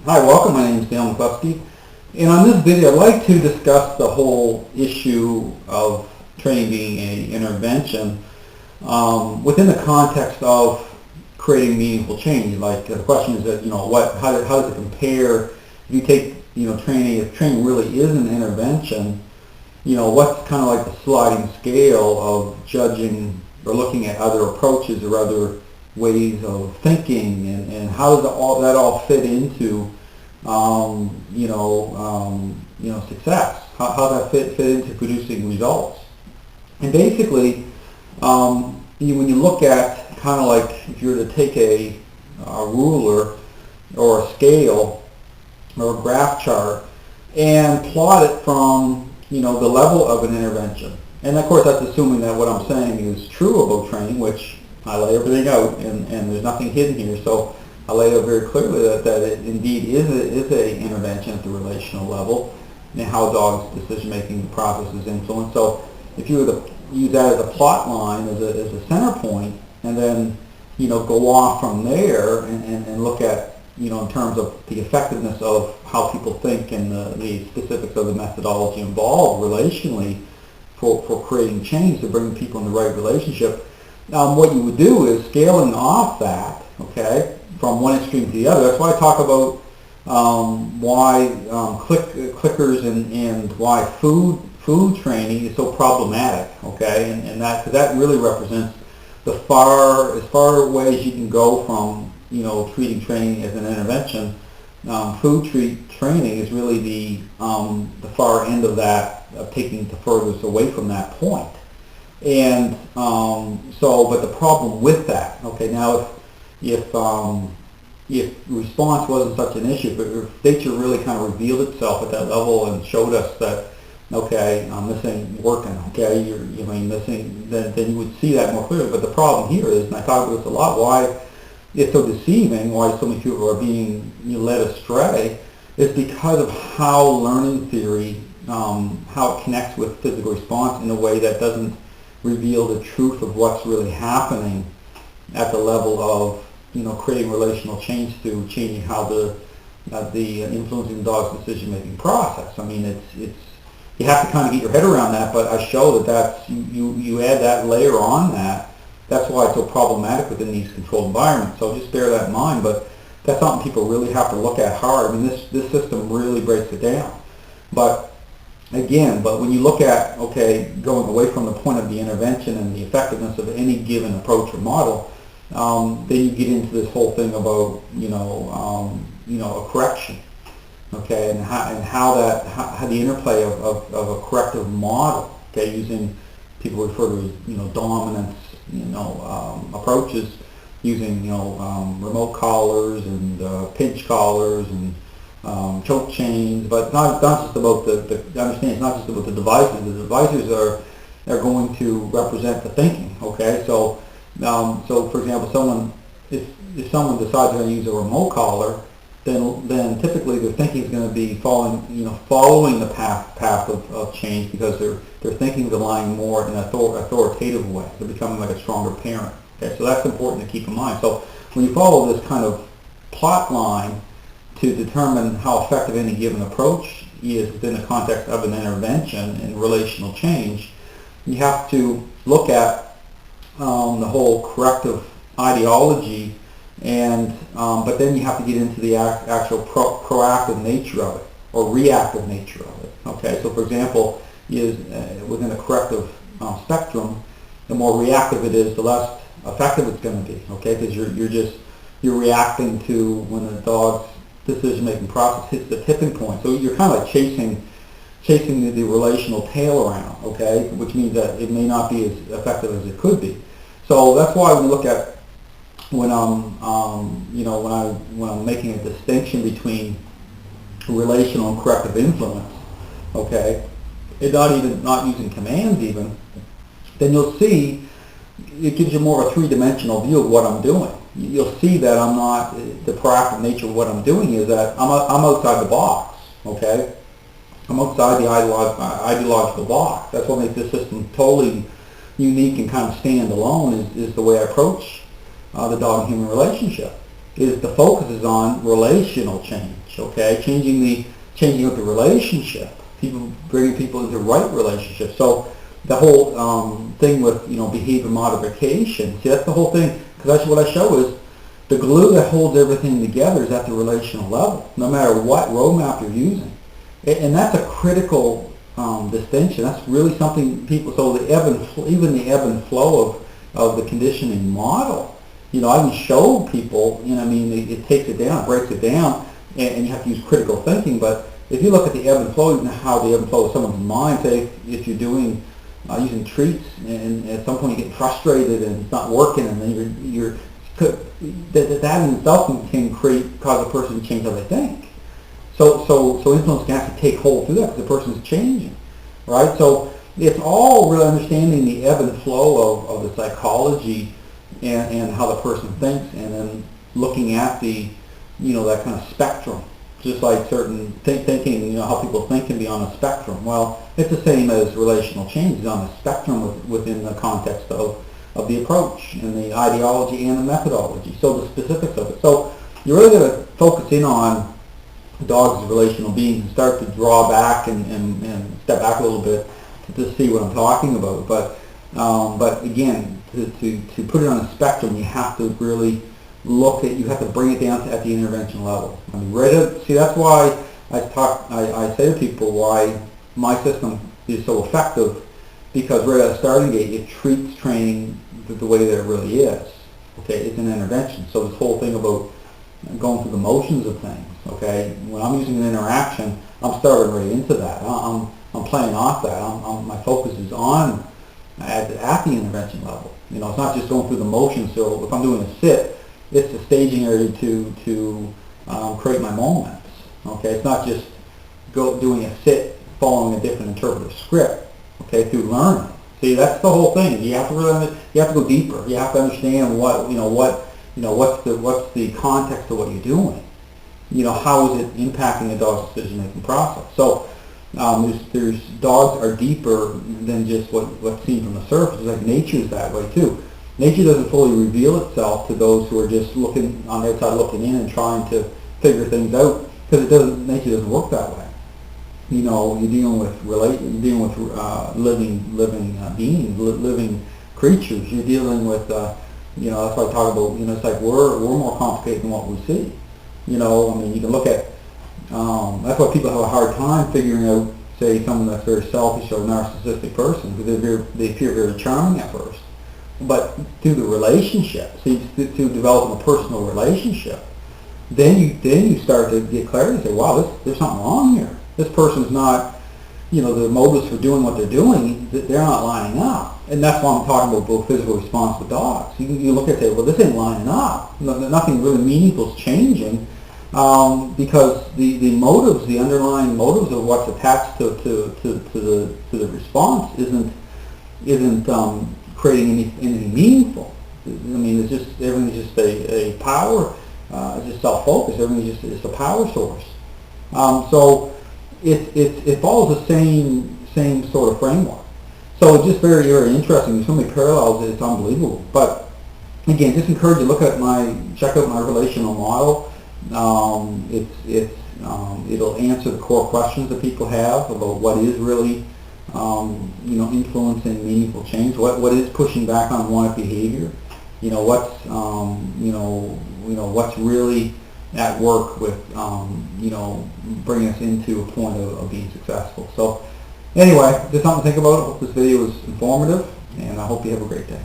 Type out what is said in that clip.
Hi, welcome. My name is McCluskey, and on this video I'd like to discuss the whole issue of training being an intervention within the context of creating meaningful change. Like the question is that how does it compare if you take training, if training really is an intervention, what's kind of like the sliding scale of judging or looking at other approaches or other ways of thinking, and how does that all fit into success? How does that fit into producing results? And basically, when you look at kind of like if you were to take a ruler or a scale or a graph chart and plot it from the level of an intervention, and of course that's assuming that what I'm saying is true about training, which I lay everything out, and there's nothing hidden here. So I lay out very clearly that it indeed is a intervention at the relational level, and how a dog's decision-making process is influenced. So if you were to use that as a plot line, as a center point, and then go off from there and look at in terms of the effectiveness of how people think and the specifics of the methodology involved relationally for creating change to bring people in the right relationship. What you would do is scaling off that, okay, from one extreme to the other. That's why I talk about why clickers and why food training is so problematic, okay, and that really represents as far away as you can go from treating training as an intervention. Food training is really the far end of that, of taking the furthest away from that point. And but the problem with that, okay, now if response wasn't such an issue, but if nature really kind of revealed itself at that level and showed us that, okay, this ain't working, okay, you're missing, then you would see that more clearly. But the problem here is, and I talk about this a lot, why it's so deceiving, why so many people are being led astray, is because of how learning theory, how it connects with physical response in a way that doesn't reveal the truth of what's really happening at the level of creating relational change through changing how the influencing the dog's decision-making process. I mean, it's you have to kind of get your head around that, but I show that's you add that layer on that. That's why it's so problematic within these controlled environments. So just bear that in mind. But that's something people really have to look at hard. I mean, this system really breaks it down. But again, when you look at, okay, going away from the point of the intervention and the effectiveness of any given approach or model, then you get into this whole thing about a correction, okay, and how the interplay of a corrective model, okay, using, people refer to as dominance approaches, using remote collars and pinch collars and choke chains, but not just about understand, it's not just about the devices. The devices are going to represent the thinking. Okay, so for example, if someone decides they're going to use a remote collar, then typically their thinking is going to be following the path of change, because their thinking is relying more in an authoritative way. They're becoming like a stronger parent. Okay, so that's important to keep in mind. So when you follow this kind of plot line to determine how effective any given approach is within the context of an intervention and relational change, you have to look at the whole corrective ideology, and but then you have to get into the actual proactive nature of it, or reactive nature of it. Okay, so for example, is within a corrective spectrum, the more reactive it is, the less effective it's going to be. Okay, because you're reacting to when the dog's decision-making process hits the tipping point. So you're kind of like chasing the relational tail around, okay, which means that it may not be as effective as it could be. So that's why we look at when I'm making a distinction between relational and corrective influence, okay, and not using commands even, then you'll see it gives you more of a three-dimensional view of what I'm doing. You'll see that I'm not, the proactive nature of what I'm doing is that I'm outside the box, okay? I'm outside the ideological box. That's what makes this system totally unique and kind of stand alone, is the way I approach the dog-human relationship. is the focus is on relational change. Okay, changing up the relationship. Bringing people into right relationships. So the whole thing with behavior modification. See, that's the whole thing. Because that's what I show is the glue that holds everything together is at the relational level, no matter what roadmap you're using. And that's a critical distinction. That's really something people. So even the ebb and flow of the conditioning model. I can show people. It takes it down, breaks it down, and you have to use critical thinking. But if you look at the ebb and flow, how the ebb and flow of someone's mind. Say if you're doing using treats, and at some point you get frustrated and it's not working, and then that in itself can cause a person to change how they think. So influence can actually take hold through that because the person's changing, right? So it's all really understanding the ebb and flow of the psychology and how the person thinks, and then looking at the that kind of spectrum. Just like certain thinking, how people think can be on a spectrum. Well, it's the same as relational change. It's on a spectrum within the context of the approach and the ideology and the methodology. So the specifics of it. So you really got to focus in on dogs as relational beings and start to draw back and step back a little bit to see what I'm talking about. But again, to put it on a spectrum, you have to really you have to bring it down at the intervention level. See, that's why I say to people why my system is so effective, because right at the starting gate, it treats training the way that it really is. Okay, it's an intervention. So this whole thing about going through the motions of things. Okay, when I'm using an interaction, I'm starting right into that. I'm playing off that. My focus is on at the intervention level. It's not just going through the motions. So if I'm doing a sit, it's the staging area to create my moments. Okay, it's not just doing a sit following a different interpretive script. Okay, through learning. See, that's the whole thing. You have to go deeper. You have to understand what's the context of what you're doing. How is it impacting a dog's decision-making process? So there's dogs are deeper than just what's seen from the surface. It's like nature is that way too. Nature doesn't fully reveal itself to those who are just looking on the outside, looking in and trying to figure things out, because nature doesn't work that way. You're dealing with living beings, living creatures. You're dealing with that's what I talk about. It's like we're more complicated than what we see. You can look at that's why people have a hard time figuring out, say, someone that's very selfish or narcissistic person, because they appear very charming at first. But through the relationship, to develop a personal relationship, then you start to get clarity and say, wow, there's something wrong here. This person's not, the motives for doing what they're doing, they're not lining up. And that's why I'm talking about both physical response with dogs. You look at it, well, this ain't lining up. Nothing really meaningful is changing, because the motives, the underlying motives of what's attached to the response isn't creating anything meaningful. It's just everything's just a power. It's just self-focused. Everything's just a power source. So it follows the same sort of framework. So it's just very, very interesting. There's so many parallels. It's unbelievable. But again, just encourage you to check out my relational model. It'll answer the core questions that people have about what is really influencing meaningful change. What is pushing back on unwanted behavior? What's really at work with bringing us into a point of being successful. So anyway, just something to think about. I hope this video was informative, and I hope you have a great day.